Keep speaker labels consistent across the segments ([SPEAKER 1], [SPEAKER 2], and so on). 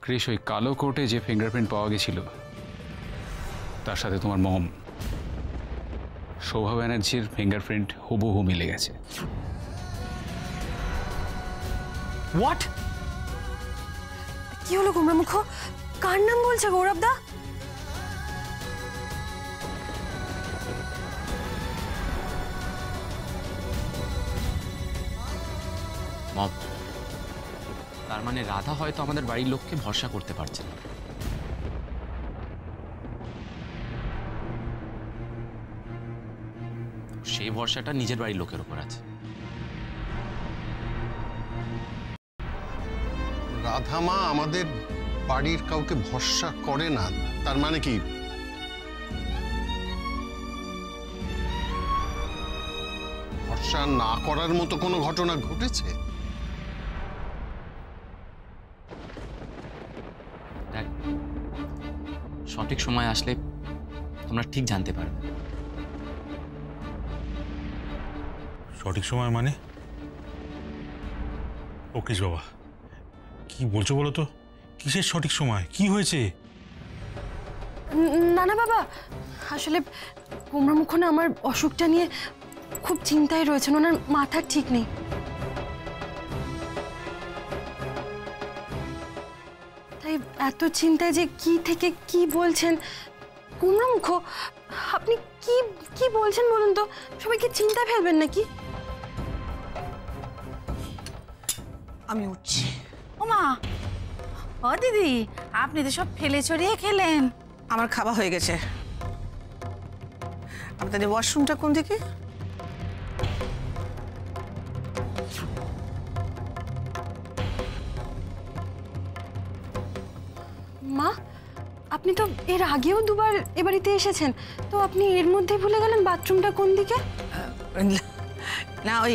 [SPEAKER 1] Chris, ওই কালো কোটে যে ফিঙ্গারপ্রিন্ট পাওয়া গেছিল তার সাথে তোমার মম শোভা ব্যানার্জির ফিঙ্গারপ্রিন্ট হুবহু মিলে গেছে।
[SPEAKER 2] হোয়াট?
[SPEAKER 3] কি হলো গোমরা মুখ? কার নাম বলছে গৌরব দা?
[SPEAKER 2] মম, তার মানে রাধা হয়তো আমাদের বাড়ির লোককে ভরসা করতে পারছে না। সেই ভরসাটা নিজের বাড়ির লোকের উপর আছে।
[SPEAKER 4] রাধা মা আমাদের বাড়ির কাউকে ভরসা করে না, তার মানে কি? ভরসা না করার মতো কোনো ঘটনা ঘটেছে?
[SPEAKER 2] দেখ, সঠিক সময় আসলে তোমরা ঠিক জানতে পারবে।
[SPEAKER 5] সঠিক সময় মানে? ও কৃষ বাবা, কি বলছো বলো তো? কিসের সঠিক সময়? কি হয়েছে?
[SPEAKER 3] না না বাবা, আসলে গোমরা মুখ না আমার অসুখটা নিয়ে খুব চিন্তায় রয়েছেন, ওনার মাথার ঠিক নেই। তাই এত চিন্তায় যে কি থেকে কি বলছেন। গোমরা মুখ, আপনি কি কি বলছেন বলুন তো? সবাইকে চিন্তায় ফেলবেন নাকি?
[SPEAKER 6] আমি উঠছি। ওমা, ও দিদি, আপনি তো সব ফেলে ছড়িয়ে খেলেন। আমার খাওয়া হয়ে গেছে। আপনাদের ওয়াশরুমটা কোন দিকে?
[SPEAKER 3] মা, আপনি তো এর আগেও দুবার এ বাড়িতে এসেছেন, তো আপনি এর মধ্যে ভুলে গেলেন বাথরুমটা কোন দিকে?
[SPEAKER 6] না, ওই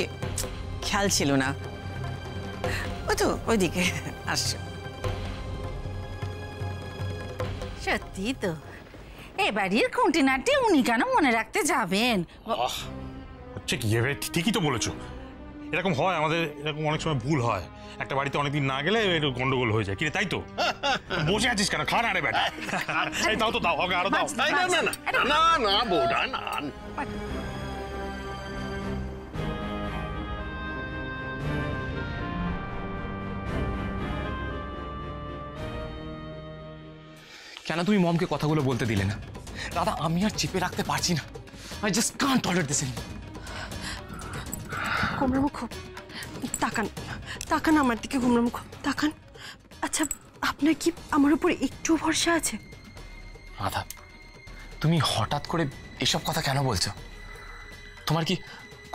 [SPEAKER 6] খেয়াল ছিল না। ওই তো ওইদিকে আসছে। সত্যি তো, এবাড়ির খুঁটিনাটি উনি কেন মনে রাখতে যাবেন?
[SPEAKER 5] হচ্ছে কি হবে? ঠিকই তো বলেছো। এরকম হয়, আমাদের এরকম অনেক সময় ভুল হয়। একটা বাড়িতে অনেকদিন না গেলে একটু গন্ডগোল হয়ে যায়। কিরে, তাই তো? বসে আছিস কেন? খা না রে বেটা। এই দাও তো, দাও, ওকে আরো দাও।
[SPEAKER 4] না না না না না বৌদা, না।
[SPEAKER 2] কেন তুমি মমকে কথাগুলো বলতে দিলে না? দাদা, আমি আর চেপে রাখতে পারছি না। I just Kant tolerate this anymore.
[SPEAKER 3] গোমরা মুখ, তাকান, তাকান আমার দিকে। গোমরা মুখ, তাকান। আচ্ছা, আপনার কি আমার উপর একটু ভরসা আছে?
[SPEAKER 2] রাধা, তুমি হঠাৎ করে এসব কথা কেন বলছো? তোমার কি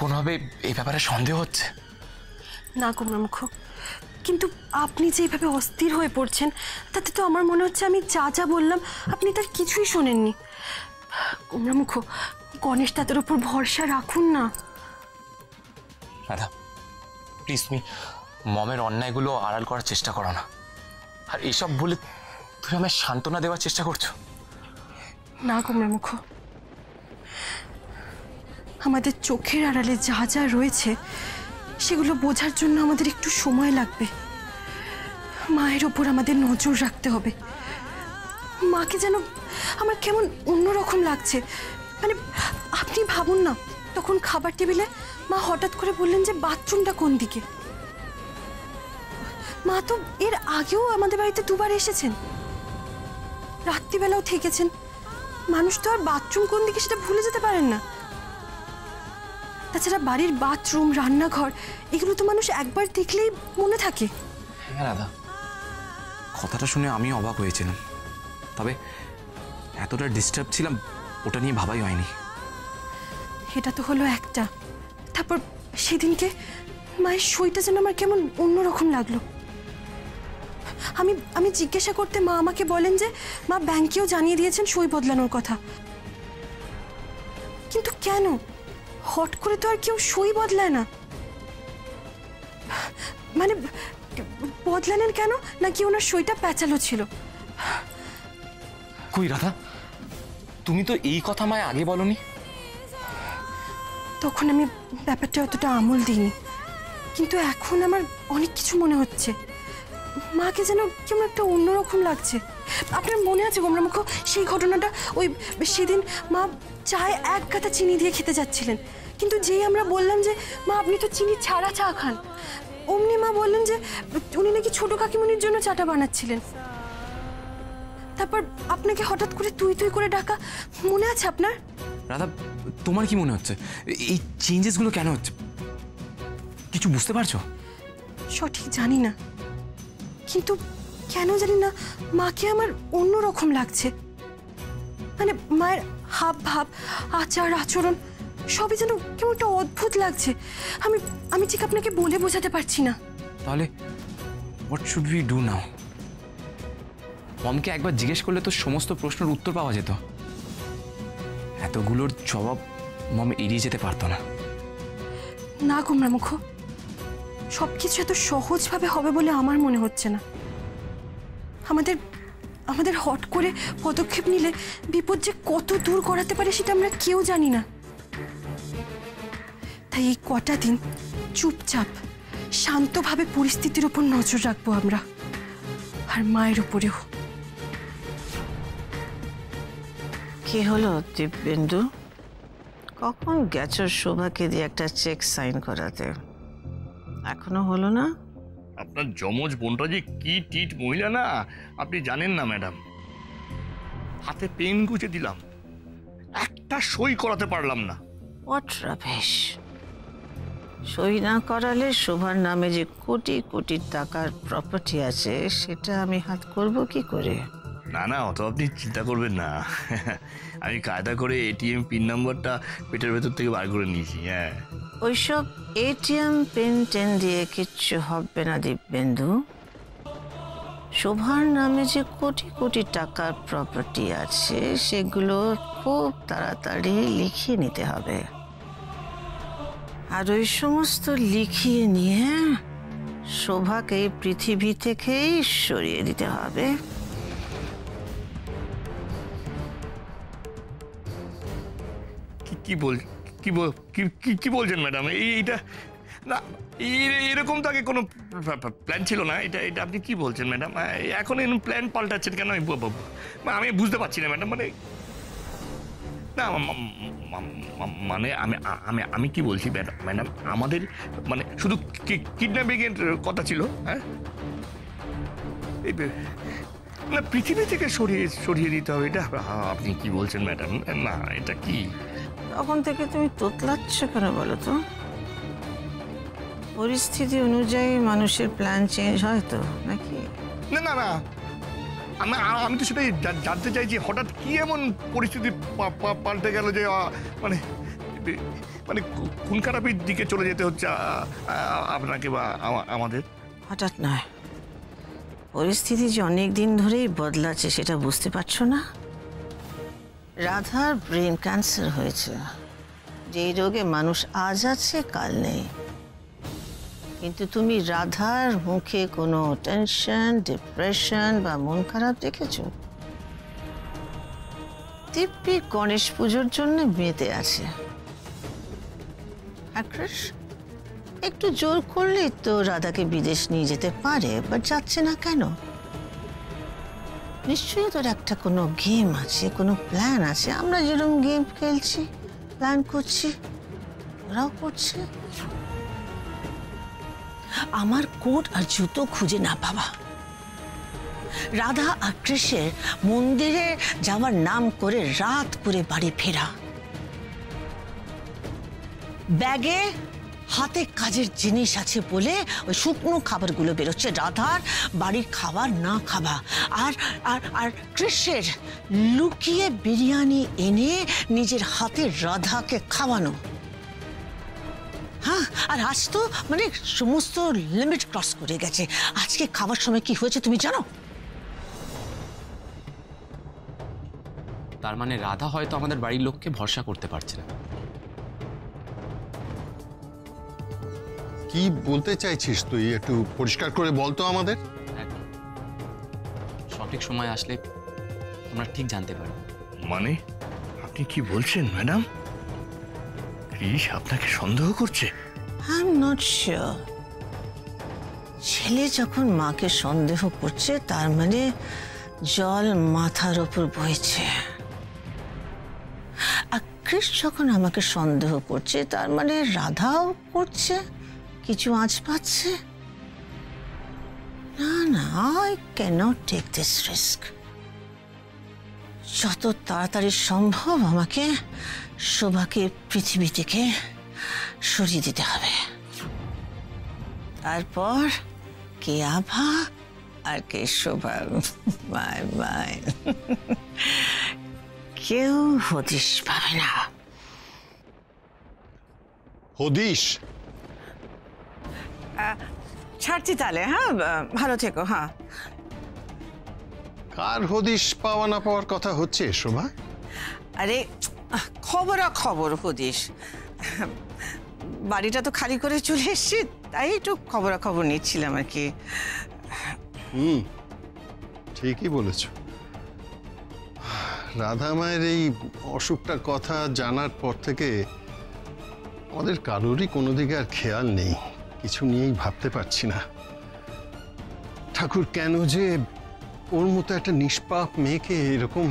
[SPEAKER 2] কোনোভাবে এই ব্যাপারে সন্দেহ হচ্ছে?
[SPEAKER 3] না গোমরা মুখ, কিন্তু আপনি যে এইভাবে অস্থির হয়ে পড়ছেন, তাতে তো আমার মনে হচ্ছে আমি যা যা বললাম আপনি তার কিছুই শোনেননি। গোমরা মুখ, গণেশ দাদার উপর ভরসা রাখুন না।
[SPEAKER 2] রাধা, প্লিজ তুমি মমের অন্যায়গুলো আড়াল করার চেষ্টা করো না। আর এইসব বলে তুমি আমায় সান্ত্বনা দেওয়ার চেষ্টা করছো।
[SPEAKER 3] না গোমরা মুখ, আমাদের চোখের আড়ালে যা যা রয়েছে সেগুলো বোঝার জন্য আমাদের একটু সময় লাগবে। মায়ের ওপর আমাদের নজর রাখতে হবে। মাকে যেন আমার কেমন অন্যরকম লাগছে। মানে আপনি ভাবুন না, তখন খাবার টেবিলে মা হঠাৎ করে বললেন যে বাথরুমটা কোন দিকে। মা তো এর আগেও আমাদের বাড়িতে দুবার এসেছেন, রাত্রিবেলাও থেকেছেন। মানুষ তো আর বাথরুম কোন দিকে সেটা ভুলে যেতে পারেন না। তাছাড়া বাড়ির বাথরুম, রান্নাঘর, এগুলো তো মানুষ একবার দেখলেই মনে থাকে।
[SPEAKER 2] হ্যাঁ রাধা, কথাটা শুনে আমি অবাক হয়েছিলাম। তবে এতটা ডিস্টার্ব ছিলাম ওটা নিয়ে ভাবাই হয়নি।
[SPEAKER 3] এটা তো হলো একটা। তারপর সেদিনকে মায়ের সইটা যেন আমার কেমন অন্যরকম লাগলো। আমি জিজ্ঞাসা করতে মা আমাকে বলেন যে মা ব্যাংকেও জানিয়ে দিয়েছেন সই বদলানোর কথা। কিন্তু কেন? হট করে তো আর কেউ সই বদলায় না। মানে বদলালেন কেন? নাকি ওনার সইটা প্যাঁচালো ছিল?
[SPEAKER 2] কই রাধা, তুমি তো এই কথা মায় আগে বলনি।
[SPEAKER 3] তখন আমি ব্যাপারটা অতটা আমল দিইনি, কিন্তু এখন আমার অনেক কিছু মনে হচ্ছে। মাকে যেন কেমন একটা অন্যরকম লাগছে। আপনার মনে আছে গোমরামুখ সেই ঘটনাটা? ওই সেদিন মা চায় 1 গাদা চিনি দিয়ে খেতে যাচ্ছিলেন, কিন্তু যেই আমরা বললাম যে মা আপনি তো চিনি ছাড়া চা খান, অমনি মা বললেন যে উনি নাকি ছোট কাকিমণির জন্য চাটা বানাচ্ছিলেন। তারপর আপনাকে হঠাৎ করে তুই তুই করে ডাকা, মনে আছে আপনার?
[SPEAKER 2] রাধা, তোমার কি মনে হচ্ছে এই চেঞ্জেসগুলো কেন হচ্ছে? কিছু বুঝতে পারছো?
[SPEAKER 3] সঠিক জানি না, কিন্তু কেন জানি না মাকে আমার অন্যরকম লাগছে। মানে মায়ের হাব ভাব, আচার আচরণ সবই যেন কেমন একটা অদ্ভুত লাগছে। আমি ঠিক আপনাকে বলে বোঝাতে পারছি না।
[SPEAKER 2] তাহলে what should we do now? মমকে একবার জিজ্ঞেস করলে তো সমস্ত প্রশ্নের উত্তর পাওয়া যেত। এতগুলোর জবাব মম এড়িয়ে যেতে পারতো না।
[SPEAKER 3] না গোমরামুখ, সবকিছু এত সহজভাবে হবে বলে আমার মনে হচ্ছে না। আমাদের হট করে পদক্ষেপ নিলে বিপদ যে কত দূর করাতে পারে সেটা আমরা কেউ জানি না। তাই এই কটা দিন চুপচাপ শান্তভাবে পরিস্থিতির উপর নজর রাখবো আমরা, আর মায়ের উপরেও।
[SPEAKER 6] কি হলো দিব্যেন্দু? কখন গেছো শোভাকে দিয়ে একটা চেক সাইন করাতে? এখনো হলো না?
[SPEAKER 7] আপনার যমজ বোনটা যে কি টিট মহিলা না, আপনি জানেন না ম্যাডাম। হাতে পেন গুঁজে দিলাম, একটা সই করাতে পারলাম না।
[SPEAKER 6] হোয়াট রাবেশ! সই না করালে শোভার নামে যে কোটি কোটি টাকার প্রপার্টি আছে সেটা আমি হাত করব কি করে?
[SPEAKER 7] না না, অত আপনি চিন্তা করবেন না। আমি কায়দা করে এটিএম পিন নাম্বারটা পেটের ভেতর থেকে বার করে নিয়েছি। হ্যাঁ,
[SPEAKER 6] ওইসব এটিএম পিন টেন দিয়ে কিচ্ছু হবে না দিব্যেন্দু। শোভার নামে যে কোটি কোটি টাকার প্রপার্টি আছে সেগুলো খুব তাড়াতাড়ি লিখিয়ে নিতে হবে, আর ওই সমস্ত লিখিয়ে নিয়ে শোভাকে পৃথিবী থেকেই সরিয়ে দিতে হবে।
[SPEAKER 7] কি বলছেন ম্যাডাম? এইটা না, এরকম তো আগে কোনো প্ল্যান ছিল না। এটা আপনি কি বলছেন ম্যাডাম? এখন এরকম প্ল্যান পাল্টাচ্ছেন কেন? আমি বুঝতে পারছি না ম্যাডাম। মানে না, মানে আমি কি বলছি ম্যাডাম, আমাদের মানে শুধু কিডন্যাপিং এর কথা ছিল। হ্যাঁ, না, পৃথিবী থেকে সরিয়ে দিতে হবে, এটা আপনি কি বলছেন ম্যাডাম? না, এটা কি?
[SPEAKER 6] তখন থেকে তুমি তোতলাচ্ছ কেন বলো তো? পরিস্থিতি অনুযায়ী মানুষের প্ল্যান চেঞ্জ হয় তো, নাকি?
[SPEAKER 7] না না না, আমি তো সেটাই জানতে চাইছি, হঠাৎ কি এমন পরিস্থিতি পাল্টে গেল যে মানে মানে খুন খারাপির দিকে চলে যেতে হচ্ছে আপনাকে বা আমাদের?
[SPEAKER 6] হঠাৎ নয়, পরিস্থিতি যে অনেক দিন ধরেই বদলাচ্ছে সেটা বুঝতে পারছো না? রাধার ব্রেন ক্যান্সার হয়েছে, যেই রোগে মানুষ আজ আছে কাল নেই। কিন্তু তুমি রাধার মুখে কোনো টেনশন, ডিপ্রেশন বা মন খারাপ দেখেছো? দিব্যি গণেশ পুজোর জন্য মেতে আছে। আক্রোশ একটু জোর করলেই তো রাধাকে বিদেশ নিয়ে যেতে পারে, বাট যাচ্ছে না কেন? নিশ্চয়ই তোর একটা কোনো গেম আছে, কোনো প্ল্যান আছে। আমরা যেরকম গেম খেলছি, প্ল্যান করছি, ওরাও করছে। আমার কোট আর জুতো খুঁজে না পাওয়া, রাধা আর কৃষ্ণের মন্দিরে যাওয়ার নাম করে রাত করে বাড়ি ফেরা, ব্যাগে হাতে কাজের জিনিস আছে বলে ওই শুকনো খাবারগুলো বেরোচ্ছে, রাধার বাড়ির খাবার না খাওয়া, আর আর আর কৃষ্ণের লুকিয়ে বিরিয়ানি এনে নিজের হাতে রাধাকে খাওয়ানো। হ্যাঁ, আর আজ তো মানে সমস্ত লিমিট ক্রস করে গেছে। আজকে খাবার সময় কি হয়েছে তুমি জানো?
[SPEAKER 2] তার মানে রাধা হয়তো আমাদের বাড়ির লোককে ভরসা করতে পারছে না।
[SPEAKER 4] কি বলতে চাইছিস তুই? একটু পরিষ্কার করে বলতো আমাদের।
[SPEAKER 2] সঠিক সময় আসলে তোমরা ঠিক জানতে পারবে।
[SPEAKER 7] মানে আপনি কি বলছেন ম্যাডাম? ক্রিস আপনাকে সন্দেহ করছে?
[SPEAKER 6] I am not sure. ছেলে যখন মাকে সন্দেহ করছে তার মানে জল মাথার ওপর বইছে। আর কৃষ যখন আমাকে সন্দেহ করছে তার মানে রাধাও করছে, কিছু আঁচ পাচ্ছে। না না, I cannot take this risk. যত তাড়াতাড়ি সম্ভব আমাকে শোভাকে পৃথিবী থেকে সরিয়ে দিতে হবে। তারপর কে আভা আর কে শোভা, বাই বাই। কেউ হদিশ পাবে না।
[SPEAKER 4] হদিশ?
[SPEAKER 6] ছাড়ছি তাহলে, হ্যাঁ, ভালো থেকো। হ্যাঁ,
[SPEAKER 4] কার হদিশ পাওয়া না পাওয়ার কথা হচ্ছে শোভা?
[SPEAKER 6] আরে খবর হদিশ। বাড়িটা তো খালি করে চলে এসছি, তাই একটু খবর নিচ্ছিলাম আর কি।
[SPEAKER 4] ঠিকই বলেছ। রাধা মায়ের এই অসুখটার কথা জানার পর থেকে আমাদের কারোরই কোনো দিকে আর খেয়াল নেই, কিছু নিয়েই ভাবতে পারছি না। ঠাকুর কেন যে ওর মতো একটা নিষ্পাপ মেয়েকে এরকম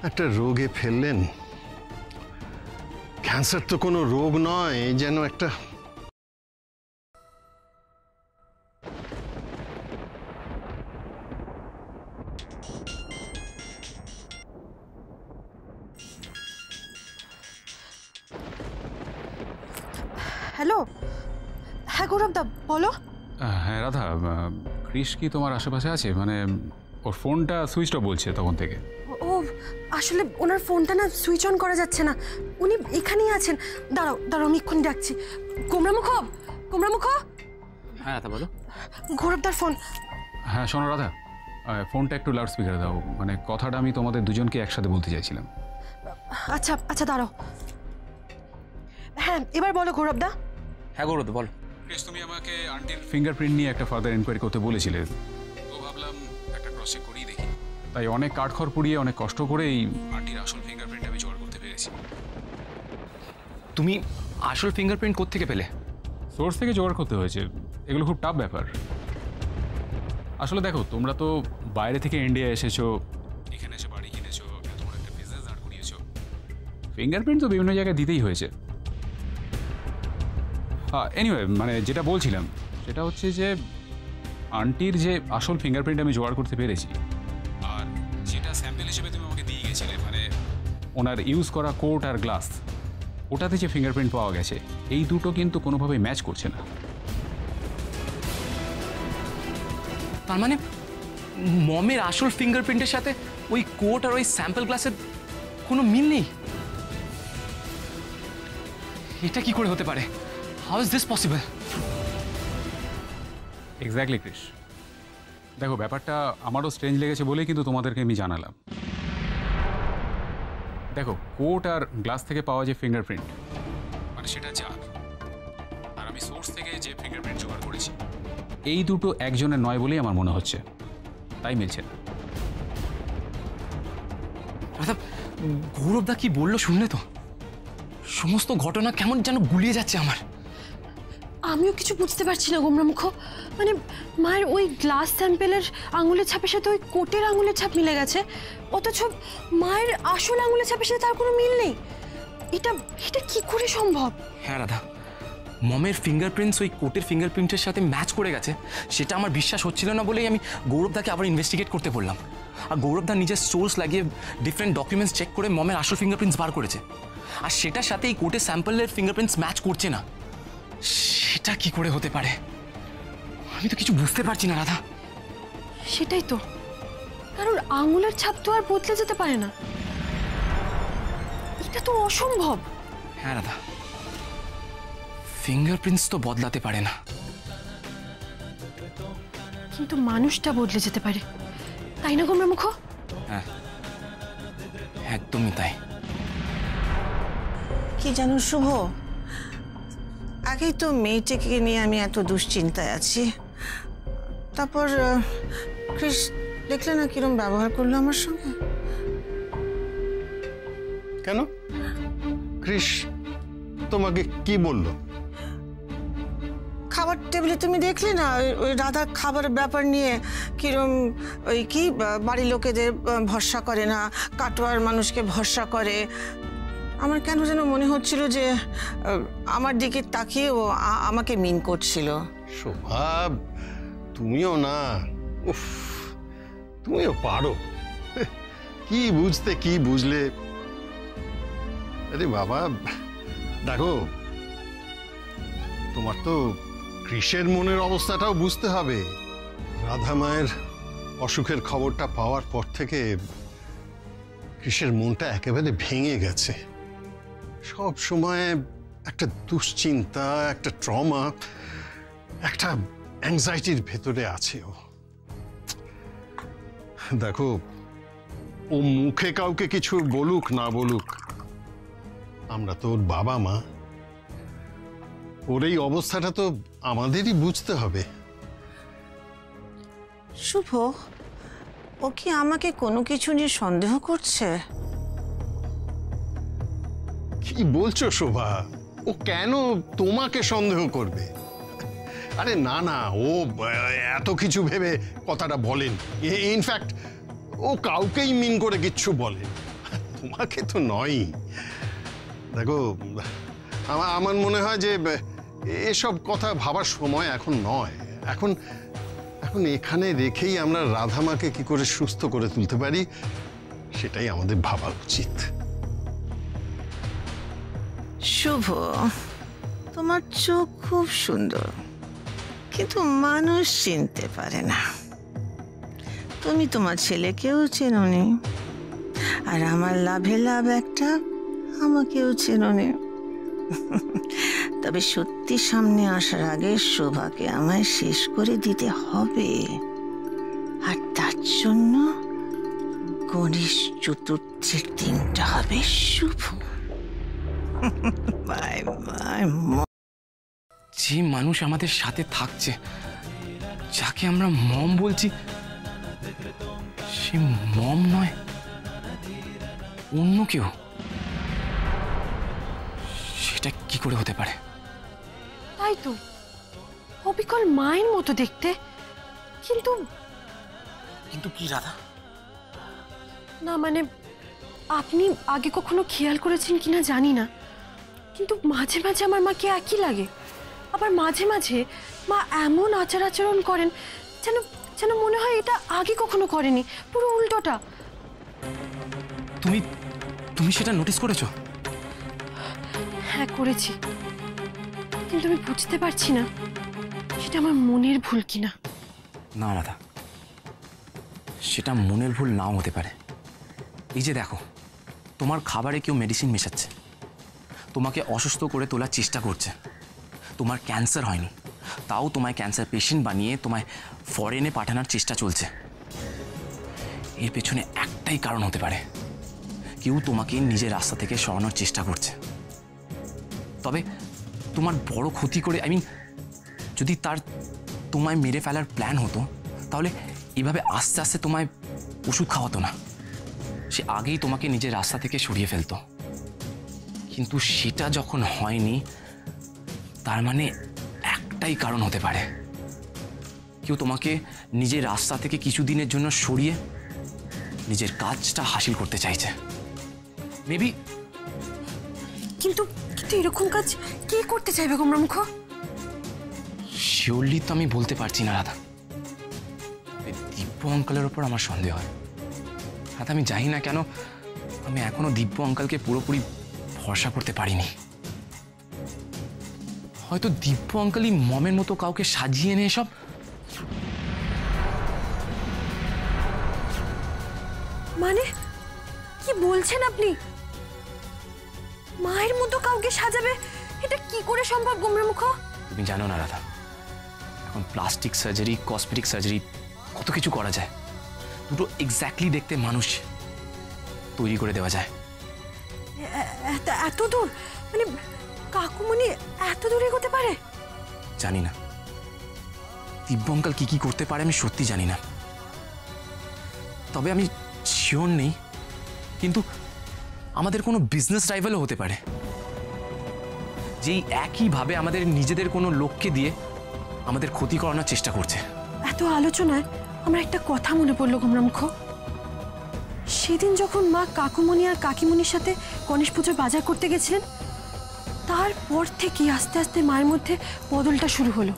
[SPEAKER 4] একটা রোগে ফেললেন। ক্যান্সার তো কোনো রোগ নয়, যেন একটা
[SPEAKER 3] হ্যালো, হ্যাঁ গৌরবদা বলো।
[SPEAKER 1] হ্যাঁ রাধা, ক্রিস কি তোমার আশেপাশে আছে? মানে ওর ফোনটা সুইচ অফ বলছে তখন থেকে।
[SPEAKER 3] ও আসলে ওনার ফোনটা না সুইচ অন করা যাচ্ছে না, উনি এখানেই আছেন। দাঁড়াও আমি এক্ষুনি ডাকছি। কুমড়ামুখ।
[SPEAKER 2] হ্যাঁ রাধা বলো।
[SPEAKER 3] গৌরবদার ফোন।
[SPEAKER 1] হ্যাঁ শোনো রাধা, ফোনটা একটু লাউড স্পিকারে দাও, মানে কথাটা আমি তোমাদের দুজনকে একসাথে বলতে চাইছিলাম।
[SPEAKER 3] আচ্ছা দাঁড়াও। হ্যাঁ এবার বলো গৌরবদা।
[SPEAKER 2] হ্যাঁ গৌরব বলো।
[SPEAKER 1] ক্রিস, তুমি আমাকে আন্টির ফিঙ্গারপ্রিন্ট নিয়ে একটা ফার্দার এনকোয়ারি করতে বলেছিলে, তো ভাবলাম একটা ক্রস চেক করেই দেখি। তাই অনেক কাঠখড় পুড়িয়ে অনেক কষ্ট করে এই আন্টির আসল ফিঙ্গারপ্রিন্ট আমি জোগাড় করতে পেরেছি।
[SPEAKER 2] তুমি আসল ফিঙ্গারপ্রিন্ট কোত্থেকে পেলে?
[SPEAKER 1] সোর্স থেকে জোগাড় করতে হয়েছে, এগুলো খুব টাফ ব্যাপার। আসলে দেখো, তোমরা তো বাইরে থেকে ইন্ডিয়া এসেছো, এখানে এসে বাড়ি কিনেছো, তোমার একটা বিজনেস দাঁড় করিয়েছো, ফিঙ্গারপ্রিন্ট তো বিভিন্ন জায়গায় দিতেই হয়েছে। এনিওয়ে, মানে যেটা বলছিলাম সেটা হচ্ছে যে আন্টির যে আসল ফিঙ্গারপ্রিন্ট আমি জোগাড় করতে পেরেছি, আর যেটা স্যাম্পল হিসেবে তুমি আমাকে দিয়ে গেছিলে, মানে ওনার ইউজ করা কোট আর গ্লাস, ওটাতে যে ফিঙ্গারপ্রিন্ট পাওয়া গেছে, এই দুটো কিন্তু কোনোভাবেই ম্যাচ করছে না।
[SPEAKER 2] তার মানে মমের আসল ফিঙ্গারপ্রিন্টের সাথে ওই কোট আর ওই স্যাম্পল গ্লাসের কোনো মিল নেই। এটা কি করে হতে পারে? How is this possible?
[SPEAKER 1] Exactly Chris, দেখো ব্যাপারটা আমারও স্ট্রেঞ্জ লেগেছে বলেই কিন্তু তোমাদেরকে আমি জানালাম। দেখো, কোট আর গ্লাস থেকে পাওয়া যে ফিঙ্গারপ্রিন্ট, মানে সেটা যার, আর আমি সোর্স থেকে যে ফিঙ্গারপ্রিন্ট জোগাড় করেছি, এই দুটো একজনের নয় বলেই আমার মনে হচ্ছে, তাই মিলছে না।
[SPEAKER 2] রাধা, গৌরবদা কি বললো শুনলে তো? সমস্ত ঘটনা কেমন যেন গুলিয়ে যাচ্ছে আমার।
[SPEAKER 3] আমিও কিছু বুঝতে পারছি না গোমরামুখ। মানে মায়ের ওই গ্লাস স্যাম্পেলের আঙুলের ছাপের সাথে ওই কোটের আঙুলের ছাপ মিলে গেছে, অথচ মায়ের আসল আঙুলের ছাপের সাথে তার কোনো মিল নেই। এটা কি করে সম্ভব?
[SPEAKER 2] হ্যাঁ রাধা, মমের ফিঙ্গারপ্রিন্টস ওই কোটের ফিঙ্গারপ্রিন্টের সাথে ম্যাচ করে গেছে, সেটা আমার বিশ্বাস হচ্ছিল না বলেই আমি গৌরবদাকে আবার ইনভেস্টিগেট করতে বললাম। আর গৌরবদা নিজের সোর্স লাগিয়ে ডিফারেন্ট ডকুমেন্টস চেক করে মমের আসল ফিঙ্গারপ্রিন্টস বার করেছে, আর সেটার সাথে এই কোটের স্যাম্পলের ফিঙ্গারপ্রিন্টস ম্যাচ করছে না। সেটা কি করে হতে পারে? আমি তো কিছু বুঝতে পারছি না রাধা।
[SPEAKER 3] সেটাই তো, কারণ আঙুলের ছাপ তো আর বদলে যেতে পারে না, এটা তো অসম্ভব।
[SPEAKER 2] হ্যাঁ রাধা, ফিঙ্গারপ্রিন্টস তো বদলাতে পারে না,
[SPEAKER 3] কিন্তু মানুষটা বদলে যেতে পারে, তাই না গোমরামুখ?
[SPEAKER 2] হ্যাঁ একদমই তাই।
[SPEAKER 6] কি জানো শুভ, আগেই তো মেয়েটাকে নিয়ে আমি এত দুশ্চিন্তায় আছি, তারপর ক্রিস দেখলে না কিরম ব্যবহার করলো আমার সঙ্গে।
[SPEAKER 4] কেন? ক্রিস তোমাকে কি বলল?
[SPEAKER 6] খাবার টেবিলে তুমি দেখলে না ওই রাধা খাবারের ব্যাপার নিয়ে কিরম ওই কি বাড়ির লোকেদের ভরসা করে না, কাটোয়ার মানুষকে ভরসা করে। আমার কেন যেন মনে হচ্ছিল যে আমার দিকে তাকিয়ে ও আমাকে মিন করছিল।
[SPEAKER 4] স্বভাব, তুমিও না, উফ, তুমিও পারো। কি বুঝতে কি বুঝলে। আরে বাবা দেখো, তোমার তো কৃষের মনের অবস্থাটাও বুঝতে হবে। রাধা মায়ের অসুখের খবরটা পাওয়ার পর থেকে কৃষের মনটা একেবারে ভেঙে গেছে। সব সময় একটা দুশ্চিন্তা, একটা ট্রমা, একটা অ্যাংজাইটির ভেতরে আছে ও। দেখো, ও মুখে কাউকে কিছু বলুক না বলুক, আমরা তো ওর বাবা মা, ওর এই অবস্থাটা তো আমাদেরই বুঝতে হবে।
[SPEAKER 6] শুভ, ও কি আমাকে কোনো কিছু নিয়ে সন্দেহ করছে?
[SPEAKER 4] কি বলছো শোভা? ও কেন তোমাকে সন্দেহ করবে? আরে না না, ও এত কিছু ভেবে কথাটা বলেন। ইনফ্যাক্ট ও কাউকেই মিন করে কিচ্ছু বলেন, তোমাকে তো নয়। দেখো, আমার মনে হয় যে এসব কথা ভাবার সময় এখন নয়। এখন এখানে রেখেই আমরা রাধামাকে কি করে সুস্থ করে তুলতে পারি সেটাই আমাদের ভাবা উচিত।
[SPEAKER 6] শুভ, তোমার চোখ খুব সুন্দর, কিন্তু মানুষ চিনতে পারে না। তুমি তোমার ছেলেকেও চেনোনি, আর আমার লাভে লাভ একটা, আমাকেও চেনোনি। তবে সত্যি সামনে আসার আগে শোভাকে আমায় শেষ করে দিতে হবে, আর তার জন্য গণেশ চতুর্থীর দিনটা হবে শুভ। Bye bye.
[SPEAKER 2] যে মানুষ আমাদের সাথে থাকছে, যাকে আমরা মম বলছি, সে মম নয়, অন্য কেউ। সেটা কি করে হতে পারে?
[SPEAKER 3] তাই তো, অবিকল মায়ের মতো দেখতে, কিন্তু
[SPEAKER 2] কিন্তু কি রাধা?
[SPEAKER 3] না মানে, আপনি আগে কখনো খেয়াল করেছেন কিনা জানি না, কিন্তু মাঝে মাঝে আমার মাকে একই লাগে। আবার মাঝে মাঝে মা এমন আচার আচরণ করেন যেন যেন মনে হয় এটা আগে কখনো করেনি, পুরো উল্টোটা।
[SPEAKER 2] তুমি তুমি সেটা নোটিস করেছো?
[SPEAKER 3] হ্যাঁ করেছি, কিন্তু আমি বুঝতে পারছি না সেটা আমার মনের ভুল কিনা।
[SPEAKER 2] না রাধা, সেটা মনের ভুল নাও হতে পারে। এই যে দেখো, তোমার খাবারে কেউ মেডিসিন মেশাচ্ছে, তোমাকে অসুস্থ করে তোলার চেষ্টা করছে। তোমার ক্যান্সার হয়নি, তাও তোমায় ক্যান্সার পেশেন্ট বানিয়ে তোমায় ফরেনে পাঠানোর চেষ্টা চলছে। এর পেছনে একটাই কারণ হতে পারে, কেউ তোমাকে নিজের রাস্তা থেকে সরানোর চেষ্টা করছে। তবে তোমার বড় ক্ষতি করে, যদি তার তোমায় মেরে ফেলার প্ল্যান হতো, তাহলে এভাবে আস্তে আস্তে তোমায় ওষুধ খাওয়াতো না। সে আগেই তোমাকে নিজের রাস্তা থেকে সরিয়ে ফেলতো। কিন্তু সেটা যখন হয়নি, তার মানে একটাই কারণ হতে পারে, কেউ তোমাকে নিজের রাস্তা থেকে কিছুদিনের জন্য সরিয়ে নিজের কাজটা হাসিল করতে চাইছে। মেবি।
[SPEAKER 3] কিন্তু কিন্তু এরকম কাজ কে করতে চাইবে গোমরামুখ?
[SPEAKER 2] শিওরলি তো আমি বলতে পারছি না রাধা। দিব্য অঙ্কেলের ওপর আমার সন্দেহ হয়। রাধা, আমি জানি না কেন আমি এখনো দিব্য অঙ্কেলকে পুরোপুরি ভরসা করতে পারিনি। হয়তো দিব্য অঙ্কেলই মমের মতো কাউকে সাজিয়ে এনে এসব।
[SPEAKER 3] মানে কি বলছেন আপনি? মায়ের মতো কাউকে সাজাবে? এটা কি করে সম্ভব গোমরামুখ?
[SPEAKER 2] তুমি জানো না রাধা, এখন প্লাস্টিক সার্জারি, কসমেটিক সার্জারি, কত কিছু করা যায়। দুটো এক্স্যাক্টলি দেখতে মানুষ তৈরি করে দেওয়া যায়।
[SPEAKER 3] এত দূর? মানে কাকুমণি এত দূর এগোতে পারে?
[SPEAKER 2] জানি না দিব্য অঙ্কেল কি কি করতে পারে, আমি সত্যি জানি না। তবে আমি শিওর নেই, কিন্তু আমাদের কোনো বিজনেস রাইভালও হতে পারে, যেই একইভাবে আমাদের নিজেদের কোনো লোককে দিয়ে আমাদের ক্ষতি করানোর চেষ্টা করছে।
[SPEAKER 3] এত আলোচনায় আমার একটা কথা মনে পড়লো গোমরামুখ। সেদিন যখন মা কাকুমণি আর কাকিমণির সাথে গণেশ পুজোর বাজার করতে গেছিলেন, তারপর থেকে আস্তে আস্তে মায়ের মধ্যে বদলটা শুরু হলো।